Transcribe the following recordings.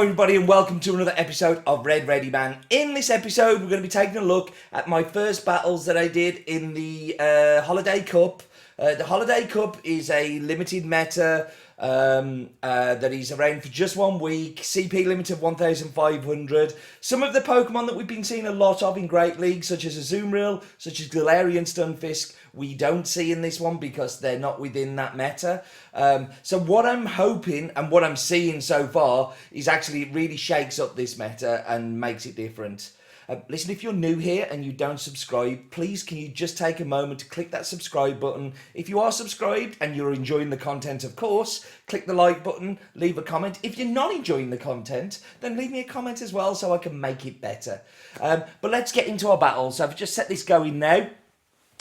Hello everybody and welcome to another episode of Red Ready Man. In this episode we're going to be taking a look at my first battles that I did in the Holiday Cup. The Holiday Cup is a limited meta that is around for just 1 week, CP limit of 1,500. Some of the Pokemon that we've been seeing a lot of in Great League, such as Azumarill, such as Galarian Stunfisk, we don't see in this one because they're not within that meta. So what I'm hoping and what I'm seeing so far is actually it really shakes up this meta and makes it different. Listen, if you're new here and you don't subscribe, please can you just take a moment to click that subscribe button. If you are subscribed and you're enjoying the content, of course, click the like button, leave a comment. If you're not enjoying the content, then leave me a comment as well so I can make it better. But let's get into our battle. So I've just set this going now.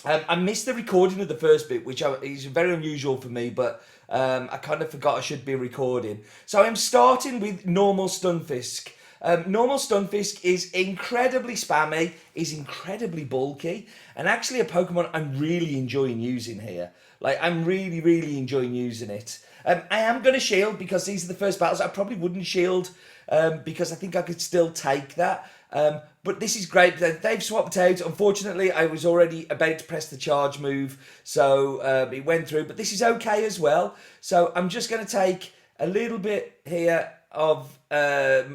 I missed the recording of the first bit, which is very unusual for me, but I kind of forgot I should be recording. So I'm starting with normal Stunfisk. Normal Stunfisk is incredibly spammy, is incredibly bulky, and actually a Pokemon I'm really enjoying using here. Like, I'm really enjoying using it. I am going to shield because these are the first battles. I probably wouldn't shield because I think I could still take that. But this is great. They've swapped out. Unfortunately, I was already about to press the charge move, so it went through. But this is okay as well. So I'm just going to take a little bit here of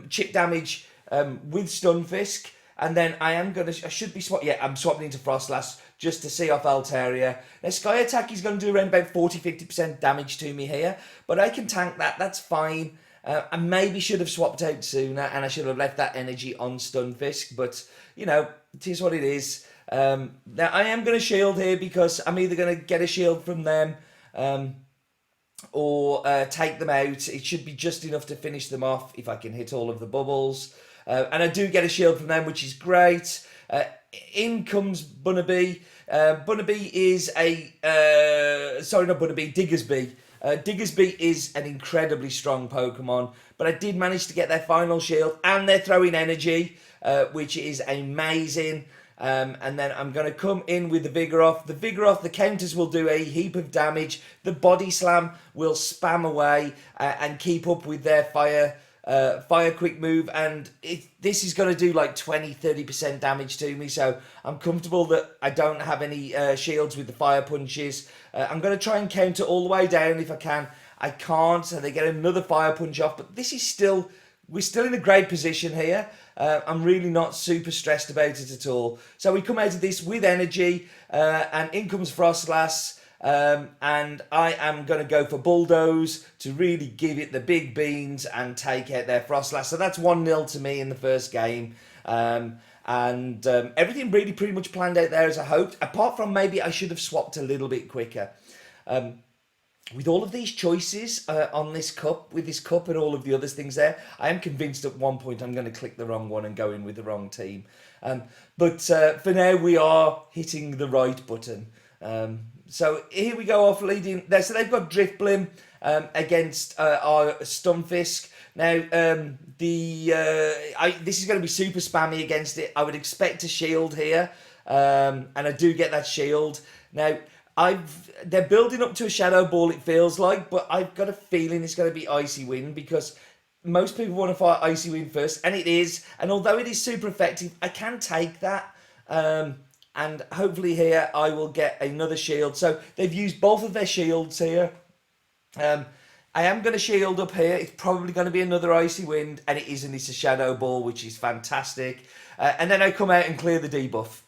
chip damage with Stunfisk, and then I should be I'm swapping into Frostlass just to see off Altaria. Now Sky Attack is going to do around about 40-50% damage to me here, but I can tank that, that's fine. I maybe should have swapped out sooner and I should have left that energy on Stunfisk, but you know, it is what it is. Now I am going to shield here because I'm either going to get a shield from them or take them out. It should be just enough to finish them off if I can hit all of the bubbles. And I do get a shield from them, which is great. In comes Bunnelby. Bunnelby is Diggersby. Diggersby is an incredibly strong Pokemon, but I did manage to get their final shield and they're throwing energy, which is amazing. And then I'm going to come in with the Vigeroth. The Vigeroth, the counters will do a heap of damage. The Body Slam will spam away and keep up with their fire quick move. And this is going to do like 20-30% damage to me. So I'm comfortable that I don't have any shields with the fire punches. I'm going to try and counter all the way down if I can. I can't, so they get another fire punch off. But this is we're still in a great position here. I'm really not super stressed about it at all. So we come out of this with energy, and in comes Frostlass, and I am going to go for Bulldoze to really give it the big beans and take out their Frostlass. So that's 1-0 to me in the first game. And everything really pretty much planned out there as I hoped, apart from maybe I should have swapped a little bit quicker. With all of these choices on this cup, with this cup and all of the other things there, I am convinced at one point I'm going to click the wrong one and go in with the wrong team. But for now, we are hitting the right button. So here we go off leading there. So they've got Driftblim against our Stunfisk. Now, this is going to be super spammy against it. I would expect a shield here, and I do get that shield. Now, they're building up to a Shadow Ball, it feels like, but I've got a feeling it's going to be Icy Wind because most people want to fight Icy Wind first, and it is. And although it is super effective, I can take that. And hopefully here I will get another shield. So they've used both of their shields here. I am going to shield up here. It's probably going to be another Icy Wind, and it isn't. It's a Shadow Ball, which is fantastic. And then I come out and clear the debuff.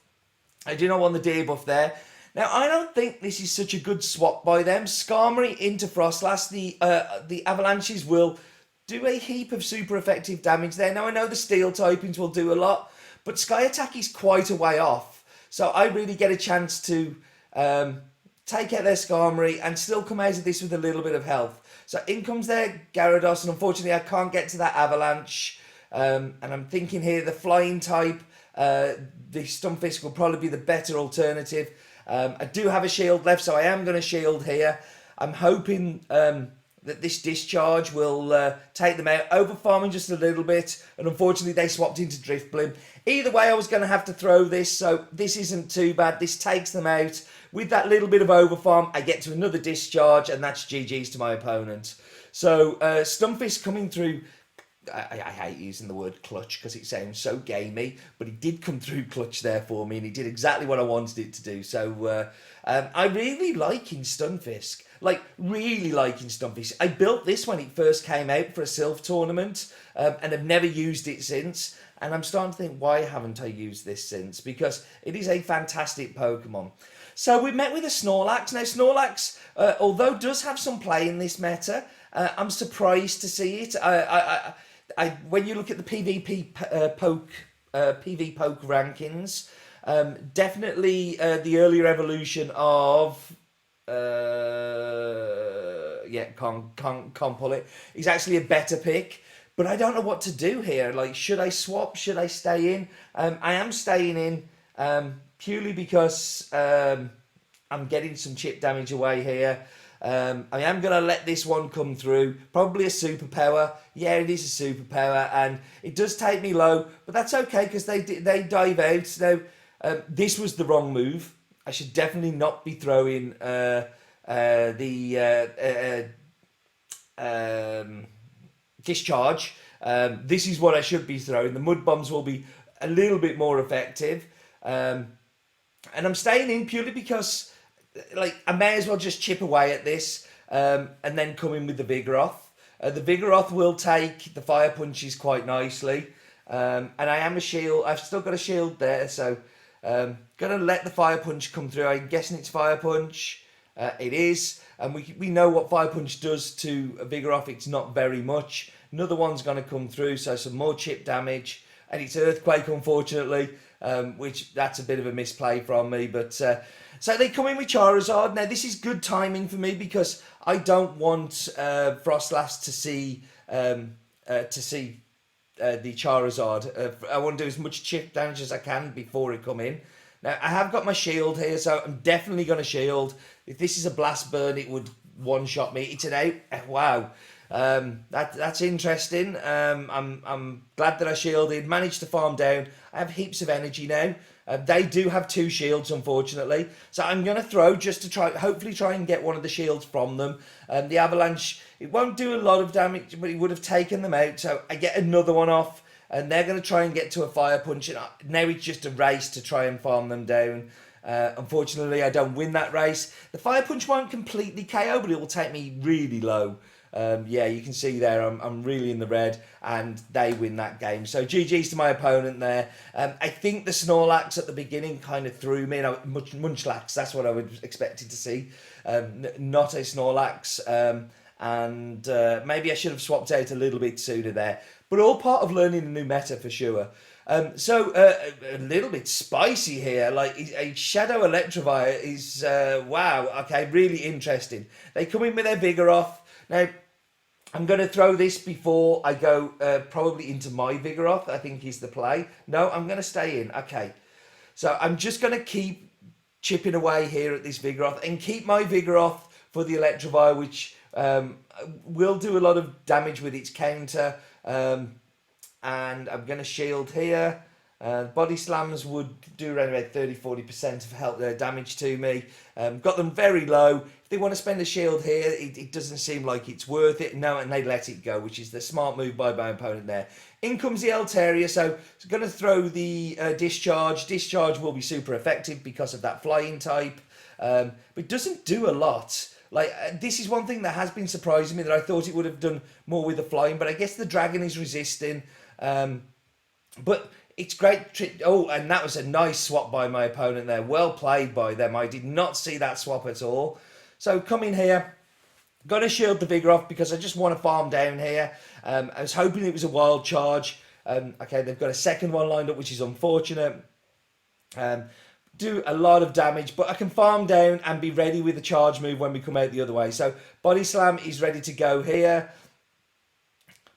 I do not want the debuff there. Now, I don't think this is such a good swap by them. Skarmory into Frostlass. The Avalanches will do a heap of super effective damage there. Now, I know the Steel typings will do a lot, but Sky Attack is quite a way off. So I really get a chance to take out their Skarmory and still come out of this with a little bit of health. So in comes their Gyarados, and unfortunately I can't get to that Avalanche. And I'm thinking here the Flying type, the Stunfisk will probably be the better alternative. I do have a shield left, so I am going to shield here. I'm hoping that this discharge will take them out, over-farming just a little bit, and unfortunately they swapped into Driftblim. Either way, I was going to have to throw this, so this isn't too bad. This takes them out. With that little bit of over-farm, I get to another discharge, and that's GG's to my opponent. So Stunfisk coming through I hate using the word clutch because it sounds so gamey, but he did come through clutch there for me, and he did exactly what I wanted it to do. So I really liking Stunfisk, like really liking Stunfisk. I built this when it first came out for a Sylph tournament, and have never used it since. And I'm starting to think, why haven't I used this since? Because it is a fantastic Pokemon. So we met with a Snorlax. Now Snorlax, although does have some play in this meta, I'm surprised to see it. When you look at the PV poke rankings, definitely the earlier evolution of can't pull it. He's actually a better pick. But I don't know what to do here. Like, should I swap? Should I stay in? I am staying in purely because I'm getting some chip damage away here. I am going to let this one come through. Probably a superpower. Yeah, it is a superpower. And it does take me low. But that's okay because they dive out. So this was the wrong move. I should definitely not be throwing discharge. This is what I should be throwing. The mud bombs will be a little bit more effective. And I'm staying in purely because I may as well just chip away at this and then come in with the Vigeroth. The Vigeroth will take the fire punches quite nicely. And I am a shield. I've still got a shield there, so gonna let the fire punch come through. I'm guessing it's fire punch. It is, and we know what fire punch does to a Vigeroth. It's not very much. Another one's going to come through, so some more chip damage, and it's earthquake, unfortunately, which that's a bit of a misplay from me. But so they come in with Charizard. Now this is good timing for me because I don't want Frostlass to see the Charizard. I want to do as much chip damage as I can before it come in. Now, I have got my shield here, so I'm definitely going to shield. If this is a blast burn, it would one-shot me. It's an out. Wow. That's interesting. I'm glad that I shielded. Managed to farm down. I have heaps of energy now. They do have 2 shields, unfortunately. So I'm going to throw just to hopefully try and get one of the shields from them. The Avalanche, it won't do a lot of damage, but it would have taken them out. So I get another one off. And they're going to try and get to a fire punch. And now it's just a race to try and farm them down. Unfortunately, I don't win that race. The fire punch won't completely KO, but it will take me really low. Yeah, you can see there I'm really in the red, and they win that game. So GG's to my opponent there. I think the Snorlax at the beginning kind of threw me. Munchlax, that's what I was expecting to see. Not a Snorlax. And maybe I should have swapped out a little bit sooner there. But all part of learning a new meta for sure. So a little bit spicy here. Like a Shadow Electivire is, wow, okay, really interesting. They come in with their Vigeroth. Now, I'm going to throw this before I go probably into my Vigeroth, I think is the play. No, I'm going to stay in. Okay. So I'm just going to keep chipping away here at this Vigeroth and keep my Vigeroth for the Electivire, which will do a lot of damage with its counter. And I'm going to shield here. Body slams would do around about 30-40% of help damage to me. Got them very low. If they want to spend a shield here, it doesn't seem like it's worth it. No, and they let it go, which is the smart move by my opponent there. In comes the Altaria, so it's going to throw the Discharge. Discharge will be super effective because of that flying type. But it doesn't do a lot. Like, this is one thing that has been surprising me, that I thought it would have done more with the flying, but I guess the dragon is resisting. But it's great. Oh, and that was a nice swap by my opponent there. Well played by them. I did not see that swap at all. So come in here. Got to shield the Vigeroth because I just want to farm down here. I was hoping it was a wild charge. Okay, they've got a second one lined up, which is unfortunate. Do a lot of damage, but I can farm down and be ready with a charge move when we come out the other way. So Body Slam is ready to go here.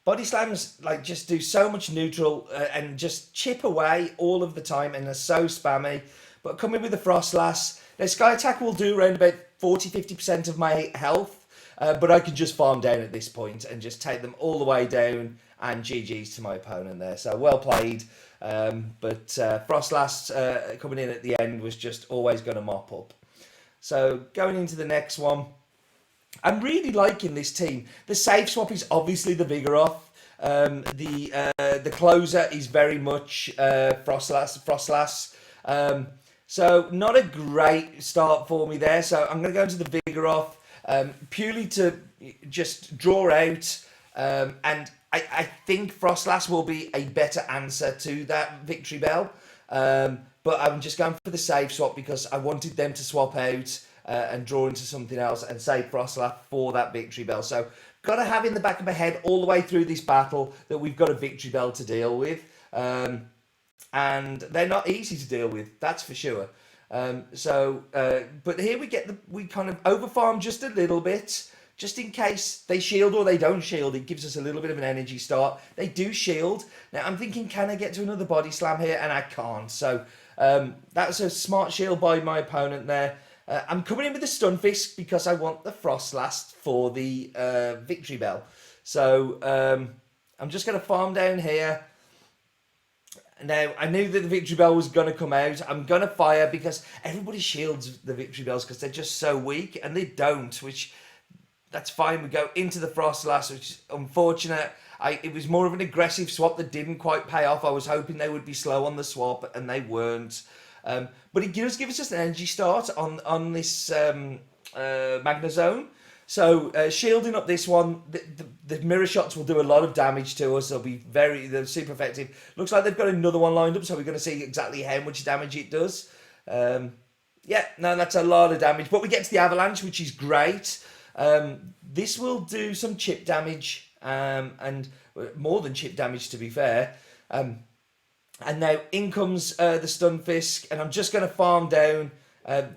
Body Slams like just do so much neutral and just chip away all of the time, and they're so spammy. But coming with the Frostlass, now Sky Attack will do around about 40-50% of my health, but I can just farm down at this point and just take them all the way down, and GG's to my opponent there. So well played. But Frostlass coming in at the end was just always going to mop up. So going into the next one, I'm really liking this team. The safe swap is obviously the Vigeroth. The closer is very much Frostlass. So not a great start for me there. So I'm going to go into the Vigeroth purely to just draw out. And I think Frostlass will be a better answer to that Victory Bell. But I'm just going for the safe swap because I wanted them to swap out and draw into something else and save Frostlass for that Victory Bell. So got to have in the back of my head all the way through this battle that we've got a Victory Bell to deal with. And they're not easy to deal with, that's for sure. But here we kind of overfarm just a little bit, just in case they shield or they don't shield. It gives us a little bit of an energy start. They do shield. Now I'm thinking, can I get to another body slam here? And I can't. So that's a smart shield by my opponent there. I'm coming in with the Stunfisk because I want the Frostlass for the Victory Bell. So I'm just going to farm down here. Now, I knew that the Victory Bell was going to come out. I'm going to fire because everybody shields the Victory Bells because they're just so weak, and they don't, which, that's fine. We go into the Frostlass, which is unfortunate. It was more of an aggressive swap that didn't quite pay off. I was hoping they would be slow on the swap, and they weren't. But it does give us just an energy start on this Magnezone. So shielding up this one, the mirror shots will do a lot of damage to us. They're super effective. Looks like they've got another one lined up, so we're going to see exactly how much damage it does. Yeah, no, that's a lot of damage. But we get to the Avalanche, which is great. This will do some chip damage, and more than chip damage, to be fair. And now in comes the Stunfisk, and I'm just going to farm down.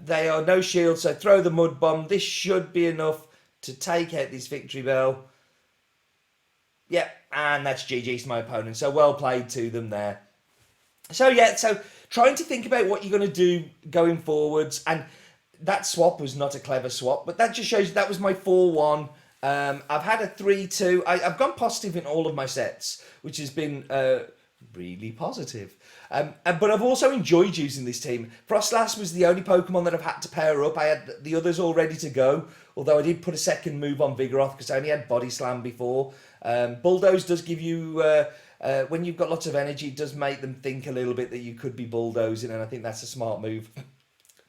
They are no shield, so throw the Mud Bomb. This should be enough to take out this Victory Bell. Yeah, and that's GG's to my opponent. So well played to them there. So yeah, so trying to think about what you're going to do going forwards, and that swap was not a clever swap, but that just shows you that was my 4-1. I've had a 3-2. I've gone positive in all of my sets, which has been really positive. But I've also enjoyed using this team. Frostlass was the only Pokemon that I've had to pair up. I had the others all ready to go, although I did put a second move on Vigeroth because I only had Body Slam before. Bulldoze does give you, when you've got lots of energy, it does make them think a little bit that you could be bulldozing, and I think that's a smart move.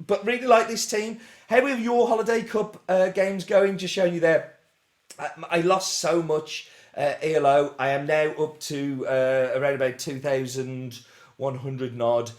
But really like this team. How are your Holiday Cup games going? Just showing you there. I lost so much ELO. I am now up to around about 2,100 nod.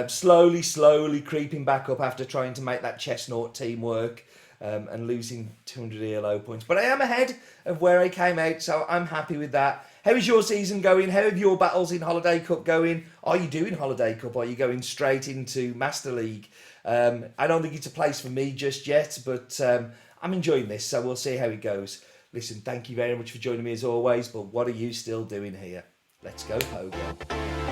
Slowly creeping back up after trying to make that Chestnut team work and losing 200 ELO points. But I am ahead of where I came out, so I'm happy with that. How is your season going? How have your battles in Holiday Cup going? Are you doing Holiday Cup? Are you going straight into Master League? I don't think it's a place for me just yet, but I'm enjoying this, so we'll see how it goes. Listen, thank you very much for joining me as always, but what are you still doing here? Let's go, Pogo.